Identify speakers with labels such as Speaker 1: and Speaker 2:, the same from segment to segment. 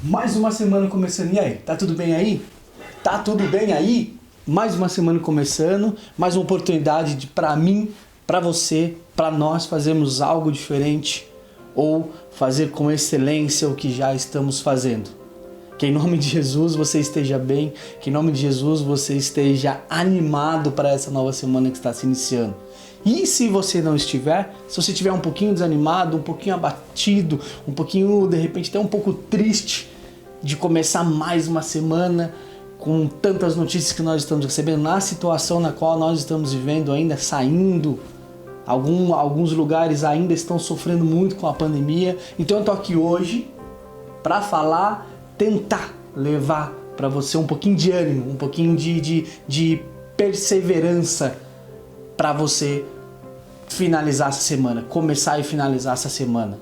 Speaker 1: Mais uma semana começando. E aí, tá tudo bem aí? Tá tudo bem aí? Mais uma semana começando, mais uma oportunidade para mim, para você, para nós fazermos algo diferente ou fazer com excelência o que já estamos fazendo. Que em nome de Jesus você esteja bem, que em nome de Jesus você esteja animado para essa nova semana que está se iniciando. E se você não estiver, se você estiver um pouquinho desanimado, um pouquinho abatido, um pouquinho, de repente, até um pouco triste de começar mais uma semana com tantas notícias que nós estamos recebendo, na situação na qual nós estamos vivendo ainda, saindo, alguns lugares ainda estão sofrendo muito com a pandemia. Então eu tô aqui hoje para falar, tentar levar para você um pouquinho de ânimo, um pouquinho de perseverança para você finalizar essa semana, começar e finalizar essa semana.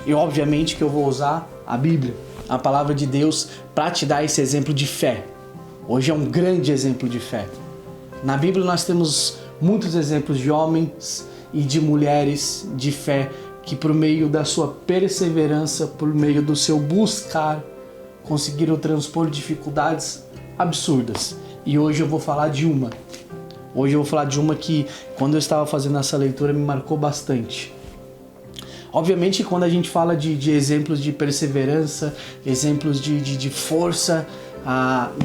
Speaker 1: E obviamente que eu vou usar a Bíblia, a palavra de Deus, para te dar esse exemplo de fé. Hoje é um grande exemplo de fé. Na Bíblia nós temos muitos exemplos de homens e de mulheres de fé que por meio da sua perseverança, por meio do seu buscar, conseguiram transpor dificuldades absurdas. E hoje eu vou falar de uma. Hoje eu vou falar de uma que, quando eu estava fazendo essa leitura, me marcou bastante. Obviamente, quando a gente fala de exemplos de perseverança, exemplos de força,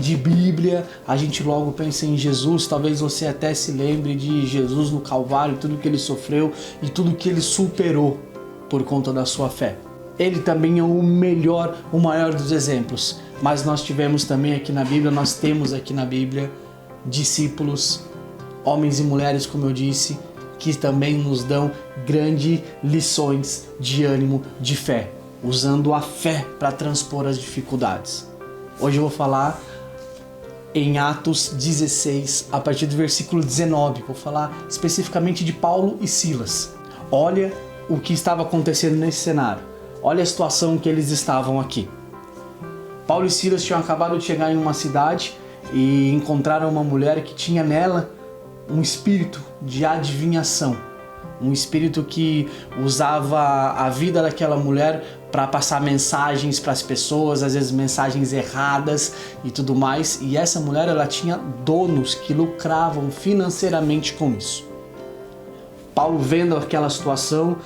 Speaker 1: de Bíblia, a gente logo pensa em Jesus. Talvez você até se lembre de Jesus no Calvário, tudo que ele sofreu e tudo que ele superou por conta da sua fé. Ele também é o melhor, o maior dos exemplos. Mas nós tivemos também aqui na Bíblia, nós temos aqui na Bíblia discípulos, homens e mulheres, como eu disse, que também nos dão grandes lições de ânimo, de fé, usando a fé para transpor as dificuldades. Hoje eu vou falar em Atos 16, a partir do versículo 19. Vou falar especificamente de Paulo e Silas. Olha o que estava acontecendo nesse cenário. Olha a situação que eles estavam aqui. Paulo e Silas tinham acabado de chegar em uma cidade e encontraram uma mulher que tinha nela um espírito de adivinhação, um espírito que usava a vida daquela mulher para passar mensagens para as pessoas, às vezes mensagens erradas e tudo mais. E essa mulher, ela tinha donos que lucravam financeiramente com isso. Paulo, vendo aquela situação,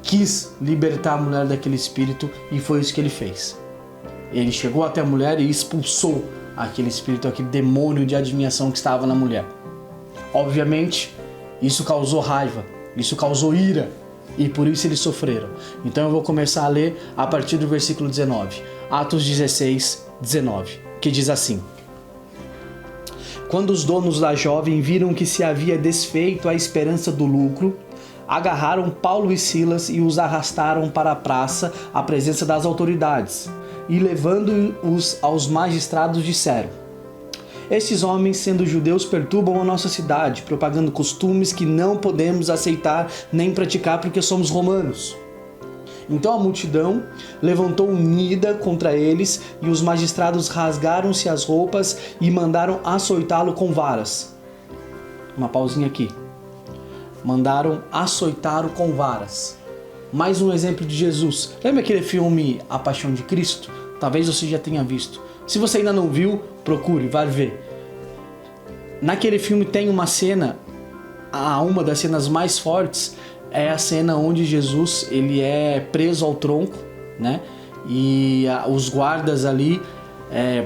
Speaker 1: quis libertar a mulher daquele espírito e foi isso que ele fez. Ele chegou até a mulher e expulsou aquele espírito, aquele demônio de adivinhação que estava na mulher. Obviamente, isso causou raiva, isso causou ira e por isso eles sofreram. Então eu vou começar a ler a partir do versículo 19, Atos 16, 19, que diz assim: Quando os donos da jovem viram que se havia desfeito a esperança do lucro, agarraram Paulo e Silas e os arrastaram para a praça à presença das autoridades e levando-os aos magistrados disseram: Estes homens, sendo judeus, perturbam a nossa cidade, propagando costumes que não podemos aceitar nem praticar porque somos romanos. Então a multidão levantou unida contra eles e os magistrados rasgaram-se as roupas e mandaram açoitá-lo com varas. Uma pausinha aqui. Mandaram açoitá-lo com varas. Mais um exemplo de Jesus. Lembra aquele filme A Paixão de Cristo? Talvez você já tenha visto. Se você ainda não viu, procure, vai ver. Naquele filme tem uma cena, uma das cenas mais fortes é a cena onde Jesus ele é preso ao tronco, né? E os guardas ali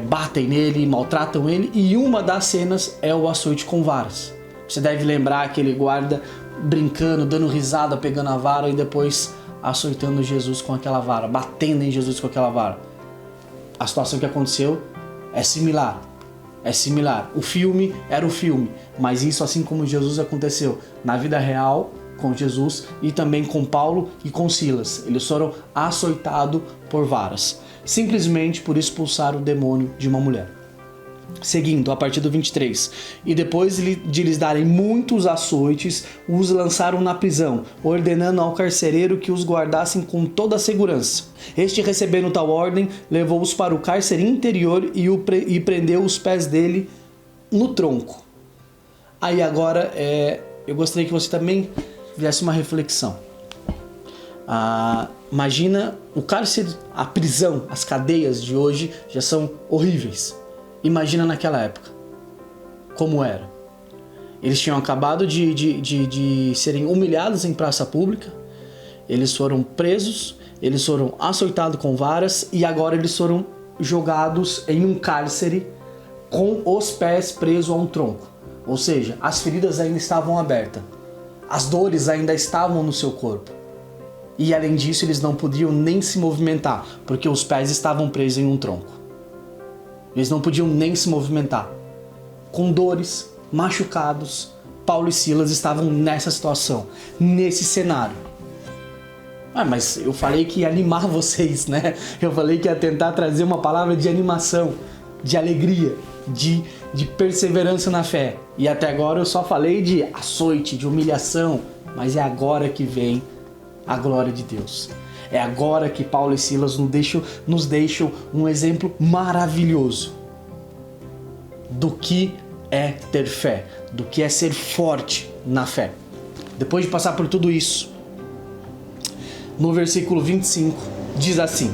Speaker 1: batem nele, maltratam ele, e uma das cenas é o açoite com varas. Você deve lembrar aquele guarda brincando, dando risada, pegando a vara e depois açoitando Jesus com aquela vara, batendo em Jesus com aquela vara. A situação que aconteceu é similar. É similar. O filme era o filme, mas isso, assim como Jesus, aconteceu na vida real com Jesus e também com Paulo e com Silas. Eles foram açoitados por varas, simplesmente por expulsar o demônio de uma mulher. Seguindo, a partir do 23. E depois de lhes darem muitos açoites, os lançaram na prisão, ordenando ao carcereiro que os guardassem com toda a segurança. Este, recebendo tal ordem, levou-os para o cárcere interior e prendeu os pés dele no tronco. Aí agora, eu gostaria que você também fizesse uma reflexão. Imagina o cárcere, a prisão, as cadeias de hoje já são horríveis. Imagina naquela época, como era. Eles tinham acabado de serem humilhados em praça pública, eles foram presos, eles foram açoitados com varas e agora eles foram jogados em um cárcere com os pés presos a um tronco. Ou seja, as feridas ainda estavam abertas, as dores ainda estavam no seu corpo. E além disso, eles não podiam nem se movimentar, porque os pés estavam presos em um tronco. Eles não podiam nem se movimentar. Com dores, machucados, Paulo e Silas estavam nessa situação, nesse cenário. Mas eu falei que ia animar vocês, né? Eu falei que ia tentar trazer uma palavra de animação, de alegria, de perseverança na fé. E até agora eu só falei de açoite, de humilhação, mas é agora que vem a glória de Deus. É agora que Paulo e Silas nos deixam um exemplo maravilhoso do que é ter fé, do que é ser forte na fé. Depois de passar por tudo isso, no versículo 25, diz assim: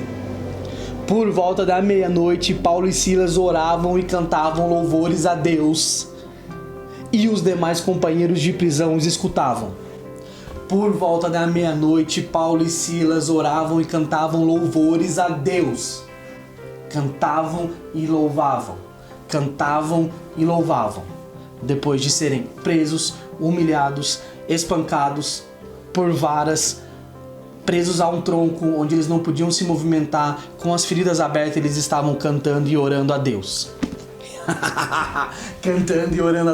Speaker 1: por volta da meia-noite, Paulo e Silas oravam e cantavam louvores a Deus, e os demais companheiros de prisão os escutavam. Por volta da meia-noite, Paulo e Silas oravam e cantavam louvores a Deus. Cantavam e louvavam. Cantavam e louvavam. Depois de serem presos, humilhados, espancados por varas, presos a um tronco onde eles não podiam se movimentar, com as feridas abertas, eles estavam cantando e orando a Deus. Cantando e orando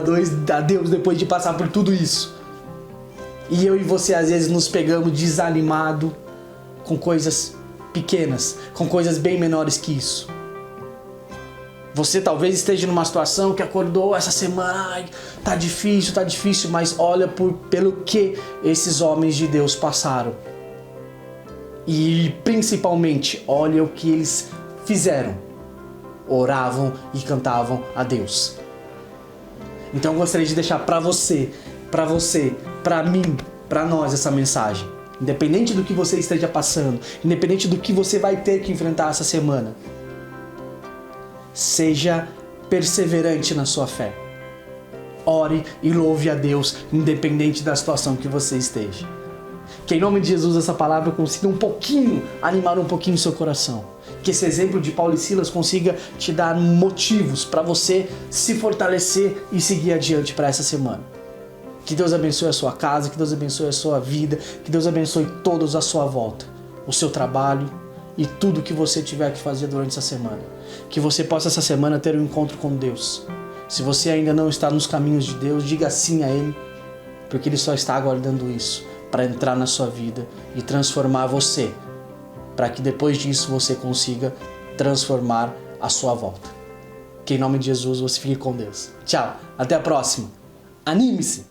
Speaker 1: a Deus depois de passar por tudo isso. E eu e você às vezes nos pegamos desanimado com coisas pequenas, com coisas bem menores que isso. Você talvez esteja numa situação que acordou essa semana, tá difícil, mas olha pelo que esses homens de Deus passaram. E principalmente, olha o que eles fizeram. Oravam e cantavam a Deus. Então eu gostaria de deixar para você, para mim, para nós essa mensagem. Independente do que você esteja passando, independente do que você vai ter que enfrentar essa semana, seja perseverante na sua fé. Ore e louve a Deus, independente da situação que você esteja. Que em nome de Jesus essa palavra consiga animar um pouquinho o seu coração. Que esse exemplo de Paulo e Silas consiga te dar motivos para você se fortalecer e seguir adiante para essa semana. Que Deus abençoe a sua casa, que Deus abençoe a sua vida, que Deus abençoe todos à sua volta, o seu trabalho e tudo que você tiver que fazer durante essa semana. Que você possa essa semana ter um encontro com Deus. Se você ainda não está nos caminhos de Deus, diga sim a Ele, porque Ele só está aguardando isso para entrar na sua vida e transformar você, para que depois disso você consiga transformar a sua volta. Que em nome de Jesus você fique com Deus. Tchau, até a próxima. Anime-se!